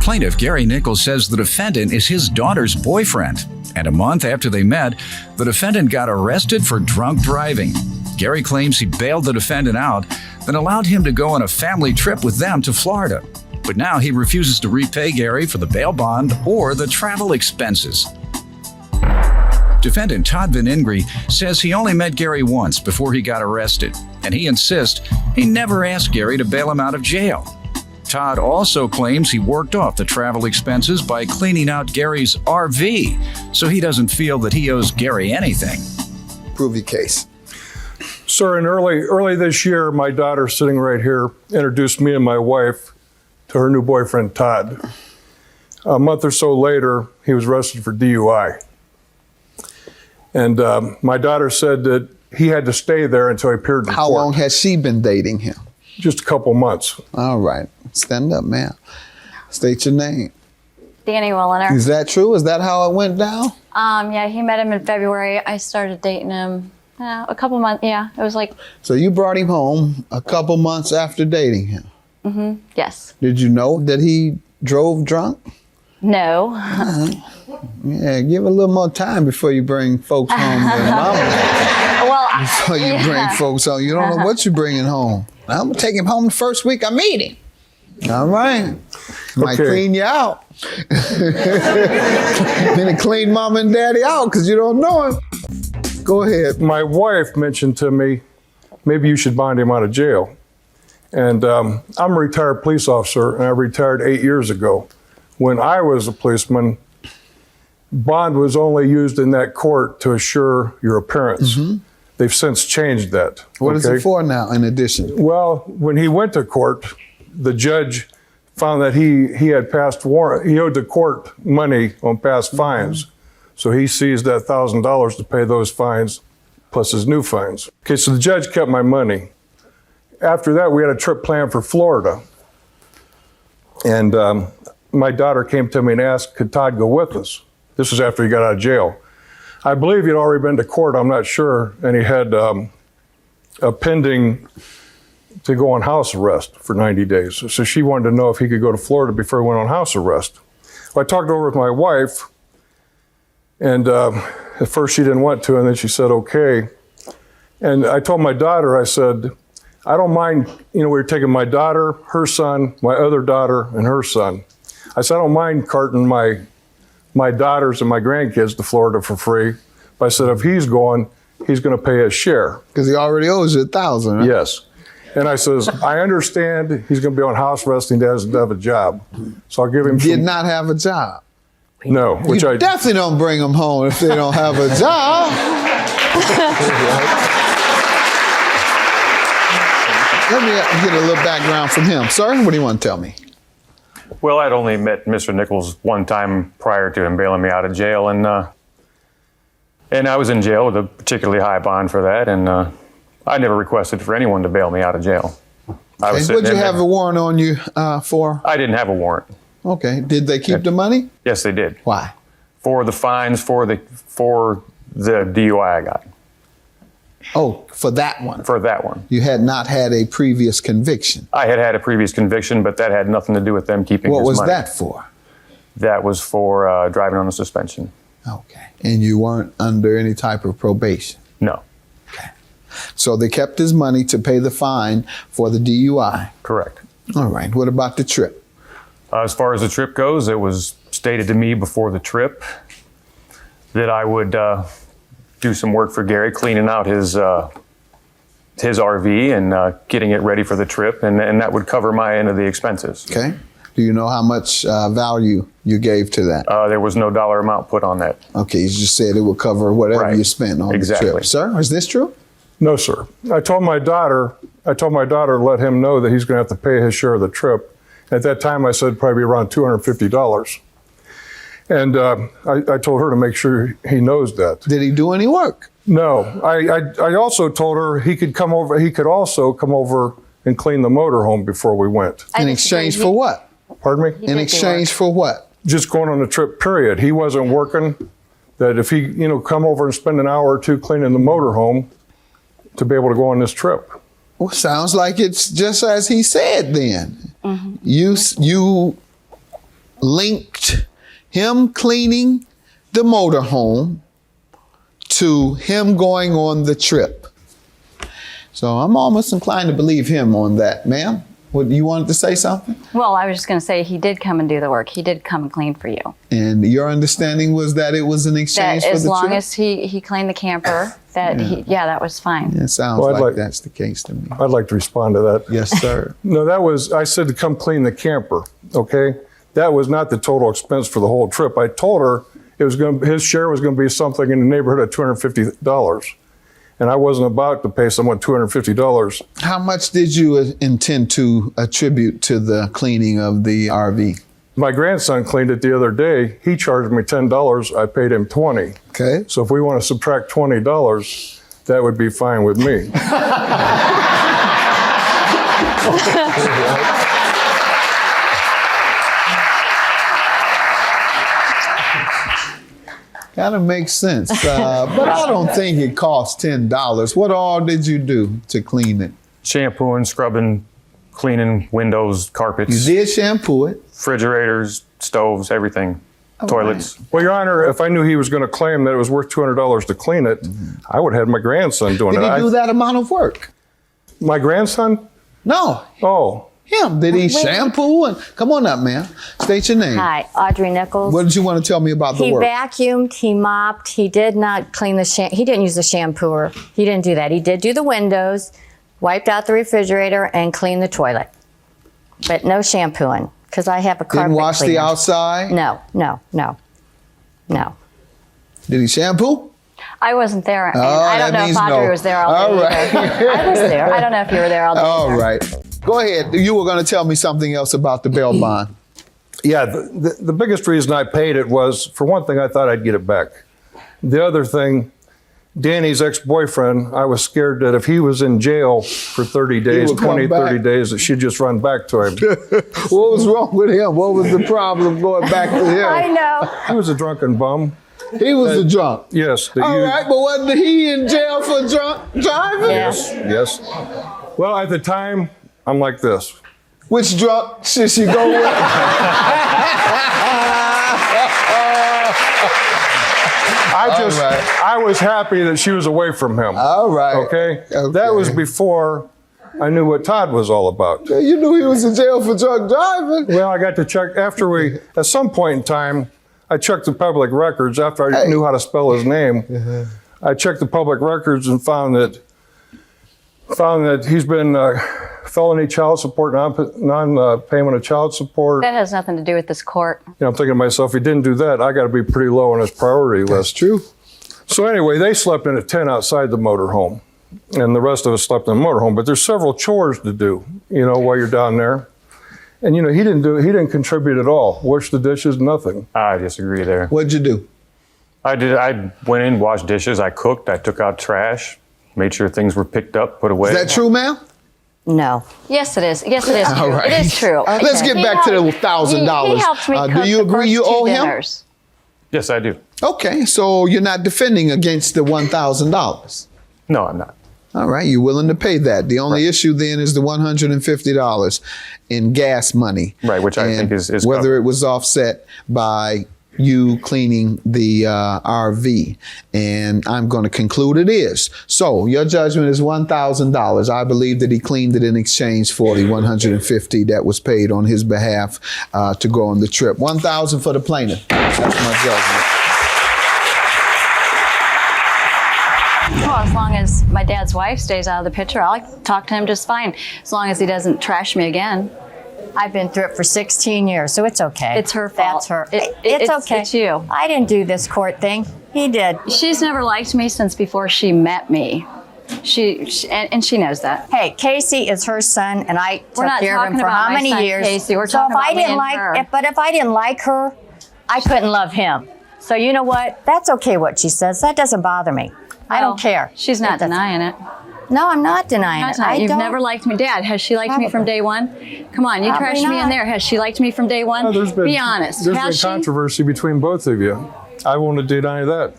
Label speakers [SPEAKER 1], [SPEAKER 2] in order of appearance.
[SPEAKER 1] Plaintiff Gary Nichols says the defendant is his daughter's boyfriend. And a month after they met, the defendant got arrested for drunk driving. Gary claims he bailed the defendant out, then allowed him to go on a family trip with them to Florida. But now he refuses to repay Gary for the bail bond or the travel expenses. Defendant Todd Van Ingry says he only met Gary once before he got arrested, and he insists he never asked Gary to bail him out of jail. Todd also claims he worked off the travel expenses by cleaning out Gary's RV, so he doesn't feel that he owes Gary anything.
[SPEAKER 2] Prove your case.
[SPEAKER 3] Sir, in early this year, my daughter, sitting right here, introduced me and my wife to her new boyfriend, Todd. A month or so later, he was arrested for DUI. And my daughter said that he had to stay there until he appeared in court.
[SPEAKER 2] How long has she been dating him?
[SPEAKER 3] Just a couple months.
[SPEAKER 2] All right. Stand up, ma'am. State your name.
[SPEAKER 4] Danny Williner.
[SPEAKER 2] Is that true? Is that how it went down?
[SPEAKER 4] Yeah, he met him in February. I started dating him a couple months. Yeah, it was like.
[SPEAKER 2] So you brought him home a couple months after dating him?
[SPEAKER 4] Mm-hmm. Yes.
[SPEAKER 2] Did you know that he drove drunk?
[SPEAKER 4] No.
[SPEAKER 2] Yeah, give it a little more time before you bring folks home.
[SPEAKER 4] Well,
[SPEAKER 2] before you bring folks home. You don't know what you're bringing home. I'm going to take him home the first week I meet him. All right. Might clean you out. Then it clean mom and daddy out because you don't know him. Go ahead.
[SPEAKER 3] My wife mentioned to me, maybe you should bond him out of jail. And I'm a retired police officer, and I retired 8 years ago. When I was a policeman, bond was only used in that court to assure your appearance. Mm-hmm. They've since changed that.
[SPEAKER 2] What is it for now, in addition?
[SPEAKER 3] Well, when he went to court, the judge found that he had passed warrant. He owed the court money on past fines. Mm-hmm. So he seized that $1,000 to pay those fines, plus his new fines. Okay, so the judge kept my money. After that, we had a trip planned for Florida. And my daughter came to me and asked, could Todd go with us? This was after he got out of jail. I believe he'd already been to court, I'm not sure, and he had a pending to go on house arrest for 90 days. So she wanted to know if he could go to Florida before he went on house arrest. Well, I talked over with my wife, and at first she didn't want to, and then she said, okay. And I told my daughter, I said, I don't mind, we were taking my daughter, her son, my other daughter, and her son. I said, I don't mind carting my daughters and my grandkids to Florida for free. But I said, if he's going, he's going to pay his share.
[SPEAKER 2] Because he already owes you $1,000, right?
[SPEAKER 3] Yes. And I says, I understand he's going to be on house arrest and he doesn't have a job. So I'll give him
[SPEAKER 2] Did not have a job?
[SPEAKER 3] No. Which
[SPEAKER 2] you
[SPEAKER 3] I
[SPEAKER 2] definitely don't bring them home if they don't have a job. Let me get a little background from him. Sir, what do you want to tell me?
[SPEAKER 5] Well, I'd only met Mr. Nichols one time prior to him bailing me out of jail, and I was in jail with a particularly high bond for that, and I never requested for anyone to bail me out of jail.
[SPEAKER 2] What did you have a warrant on you for?
[SPEAKER 5] I didn't have a warrant.
[SPEAKER 2] Okay. Did they keep the money?
[SPEAKER 5] Yes, they did.
[SPEAKER 2] Why?
[SPEAKER 5] For the fines for the DUI I got.
[SPEAKER 2] Oh, for that one?
[SPEAKER 5] For that one.
[SPEAKER 2] You had not had a previous conviction?
[SPEAKER 5] I had a previous conviction, but that had nothing to do with them keeping his money.
[SPEAKER 2] What was that for?
[SPEAKER 5] That was for driving on a suspension.
[SPEAKER 2] Okay. And you weren't under any type of probation?
[SPEAKER 5] No.
[SPEAKER 2] Okay. So they kept his money to pay the fine for the DUI?
[SPEAKER 5] Correct.
[SPEAKER 2] All right. What about the trip?
[SPEAKER 5] As far as the trip goes, it was stated to me before the trip that I would do some work for Gary, cleaning out his RV and getting it ready for the trip, and that would cover my end of the expenses.
[SPEAKER 2] Okay. Do you know how much value you gave to that?
[SPEAKER 5] There was no dollar amount put on that.
[SPEAKER 2] Okay, you just said it would cover whatever you spent on the trip. Sir, is this true?
[SPEAKER 3] No, sir. I told my daughter to let him know that he's going to have to pay his share of the trip. At that time, I said probably around $250. And I told her to make sure he knows that.
[SPEAKER 2] Did he do any work?
[SPEAKER 3] No. I also told her he could also come over and clean the motorhome before we went.
[SPEAKER 2] In exchange for what?
[SPEAKER 3] Pardon me?
[SPEAKER 2] In exchange for what?
[SPEAKER 3] Just going on a trip, period. He wasn't working. That if he, come over and spend an hour or two cleaning the motorhome to be able to go on this trip.
[SPEAKER 2] Well, sounds like it's just as he said then. Mm-hmm. You linked him cleaning the motorhome to him going on the trip. So I'm almost inclined to believe him on that. Ma'am, what, you wanted to say something?
[SPEAKER 4] Well, I was just going to say he did come and do the work. He did come and clean for you.
[SPEAKER 2] And your understanding was that it was an exchange
[SPEAKER 4] That
[SPEAKER 2] for
[SPEAKER 4] as
[SPEAKER 2] the
[SPEAKER 4] long
[SPEAKER 2] trip?
[SPEAKER 4] as he cleaned the camper, that that was fine.
[SPEAKER 2] It sounds
[SPEAKER 3] Well, I'd
[SPEAKER 2] like
[SPEAKER 3] like-
[SPEAKER 2] that's the case to me.
[SPEAKER 3] I'd like to respond to that.
[SPEAKER 2] Yes, sir.
[SPEAKER 3] No, I said to come clean the camper, okay? That was not the total expense for the whole trip. I told her his share was going to be something in the neighborhood of $250. And I wasn't about to pay someone $250.
[SPEAKER 2] How much did you intend to attribute to the cleaning of the RV?
[SPEAKER 3] My grandson cleaned it the other day. He charged me $10. I paid him $20.
[SPEAKER 2] Okay.
[SPEAKER 3] So if we want to subtract $20, that would be fine with me.
[SPEAKER 2] Kind of makes sense. But I don't think it cost $10. What all did you do to clean it?
[SPEAKER 5] Shampooing, scrubbing, cleaning windows, carpets,
[SPEAKER 2] You did shampoo it.
[SPEAKER 5] refrigerators, stoves, everything, toilets.
[SPEAKER 3] Well, Your Honor, if I knew he was going to claim that it was worth $200 to clean it, I would have had my grandson doing
[SPEAKER 2] Did
[SPEAKER 3] it.
[SPEAKER 2] he do that amount of work?
[SPEAKER 3] My grandson?
[SPEAKER 2] No,
[SPEAKER 3] Oh,
[SPEAKER 2] him. Did he shampoo? And come on up, man. State your name.
[SPEAKER 6] Hi, Audrey Nichols.
[SPEAKER 2] What did you want to tell me about the
[SPEAKER 6] He
[SPEAKER 2] work?
[SPEAKER 6] vacuumed, he mopped, he did not clean he didn't use the shampooer. He didn't do that. He did do the windows, wiped out the refrigerator, and cleaned the toilet. But no shampooing, because I have a carpet
[SPEAKER 2] Didn't wash
[SPEAKER 6] cleaner.
[SPEAKER 2] the outside?
[SPEAKER 6] No.
[SPEAKER 2] Did he shampoo?
[SPEAKER 4] I wasn't there. And
[SPEAKER 2] Oh,
[SPEAKER 4] I don't
[SPEAKER 2] that
[SPEAKER 4] know if
[SPEAKER 2] means
[SPEAKER 4] Audrey
[SPEAKER 2] no.
[SPEAKER 4] was there all
[SPEAKER 2] All
[SPEAKER 4] day
[SPEAKER 2] right.
[SPEAKER 4] either. I was there. I don't know if you were there all day
[SPEAKER 2] All
[SPEAKER 4] either.
[SPEAKER 2] right. Go ahead. You were going to tell me something else about the bail bond.
[SPEAKER 3] yeah. The biggest reason I paid it was, for one thing, I thought I'd get it back. The other thing, Danny's ex-boyfriend, I was scared that if he was in jail for 30 days,
[SPEAKER 2] would come
[SPEAKER 3] 20, 30
[SPEAKER 2] back.
[SPEAKER 3] days, that she'd just run back to him.
[SPEAKER 2] What was wrong with him? What was the problem going back to
[SPEAKER 6] I
[SPEAKER 2] him?
[SPEAKER 6] know.
[SPEAKER 3] He was a drunken bum.
[SPEAKER 2] He was a drunk.
[SPEAKER 3] Yes.
[SPEAKER 2] All right, but wasn't he in jail for drunk driving?
[SPEAKER 6] Yes.
[SPEAKER 3] Yes. Well, at the time, I'm like this.
[SPEAKER 2] Which drunk should she go with?
[SPEAKER 3] I was happy that she was away from him.
[SPEAKER 2] All right.
[SPEAKER 3] Okay? That was before I knew what Todd was all about.
[SPEAKER 2] You knew he was in jail for drunk driving.
[SPEAKER 3] Well, I got to check at some point in time, I checked the public records after I knew how to spell his name. I checked the public records and found that he's been felony child support, non-payment of child support.
[SPEAKER 4] That has nothing to do with this court.
[SPEAKER 3] I'm thinking to myself, if he didn't do that, I got to be pretty low on his priority list.
[SPEAKER 2] That's true.
[SPEAKER 3] So anyway, they slept in a tent outside the motorhome, and the rest of us slept in the motorhome. But there's several chores to do, while you're down there. And he didn't contribute at all. Wash the dishes, nothing.
[SPEAKER 5] I disagree there.
[SPEAKER 2] What'd you do?
[SPEAKER 5] I went in, washed dishes, I cooked, I took out trash, made sure things were picked up, put away.
[SPEAKER 2] Is that true, ma'am?
[SPEAKER 6] No.
[SPEAKER 4] Yes, it is. Yes, it is true.
[SPEAKER 2] All right.
[SPEAKER 4] It is true.
[SPEAKER 2] Let's get
[SPEAKER 4] He
[SPEAKER 2] back to the
[SPEAKER 4] helped-
[SPEAKER 2] $1,000.
[SPEAKER 4] He helped me cook
[SPEAKER 2] do you
[SPEAKER 4] the
[SPEAKER 2] agree
[SPEAKER 4] first
[SPEAKER 2] you
[SPEAKER 4] two
[SPEAKER 2] owe him?
[SPEAKER 4] dinners.
[SPEAKER 5] Yes, I do.
[SPEAKER 2] Okay, so you're not defending against the $1,000.
[SPEAKER 5] No, I'm not.
[SPEAKER 2] All right, you're willing to pay that. The only issue then is the $150 in gas money.
[SPEAKER 5] Right, which I
[SPEAKER 2] And
[SPEAKER 5] think is
[SPEAKER 2] whether
[SPEAKER 5] covered.
[SPEAKER 2] it was offset by you cleaning the RV. And I'm going to conclude it is. So your judgment is $1,000. I believe that he cleaned it in exchange for the $150 that was paid on his behalf to go on the trip. $1,000 for the plaintiff. That's my judgment.
[SPEAKER 4] Well, as long as my dad's wife stays out of the picture, I'll talk to him just fine. As long as he doesn't trash me again.
[SPEAKER 6] I've been through it for 16 years, so it's okay.
[SPEAKER 4] It's her fault.
[SPEAKER 6] That's her.
[SPEAKER 4] It's
[SPEAKER 6] It's okay.
[SPEAKER 4] It's you.
[SPEAKER 6] I didn't do this court thing. He did.
[SPEAKER 4] She's never liked me since before she met me. And she knows that.
[SPEAKER 6] Hey, Casey is her son, and I
[SPEAKER 4] We're
[SPEAKER 6] took
[SPEAKER 4] not
[SPEAKER 6] care of him
[SPEAKER 4] talking
[SPEAKER 6] for
[SPEAKER 4] about
[SPEAKER 6] how
[SPEAKER 4] my
[SPEAKER 6] many
[SPEAKER 4] son,
[SPEAKER 6] years?
[SPEAKER 4] Casey. We're
[SPEAKER 6] so
[SPEAKER 4] talking
[SPEAKER 6] if I
[SPEAKER 4] about me
[SPEAKER 6] didn't
[SPEAKER 4] and
[SPEAKER 6] like,
[SPEAKER 4] her.
[SPEAKER 6] but if I didn't like her, I couldn't love him. So you know what? That's okay. What she says, that doesn't bother me. I
[SPEAKER 4] Well,
[SPEAKER 6] don't care.
[SPEAKER 4] She's not
[SPEAKER 6] It doesn't-
[SPEAKER 4] denying it.
[SPEAKER 6] No, I'm not denying
[SPEAKER 4] Not
[SPEAKER 6] it.
[SPEAKER 4] denying.
[SPEAKER 6] I
[SPEAKER 4] You've
[SPEAKER 6] don't.
[SPEAKER 4] never liked me. Dad, has she liked me from day one? Come on, you
[SPEAKER 6] Probably
[SPEAKER 4] trashed me in
[SPEAKER 6] not.
[SPEAKER 4] there. Has she liked me from day one?
[SPEAKER 3] Well,
[SPEAKER 4] Be honest.
[SPEAKER 3] There's
[SPEAKER 4] Has
[SPEAKER 3] been
[SPEAKER 4] she?
[SPEAKER 3] controversy between both of you. I won't deny that.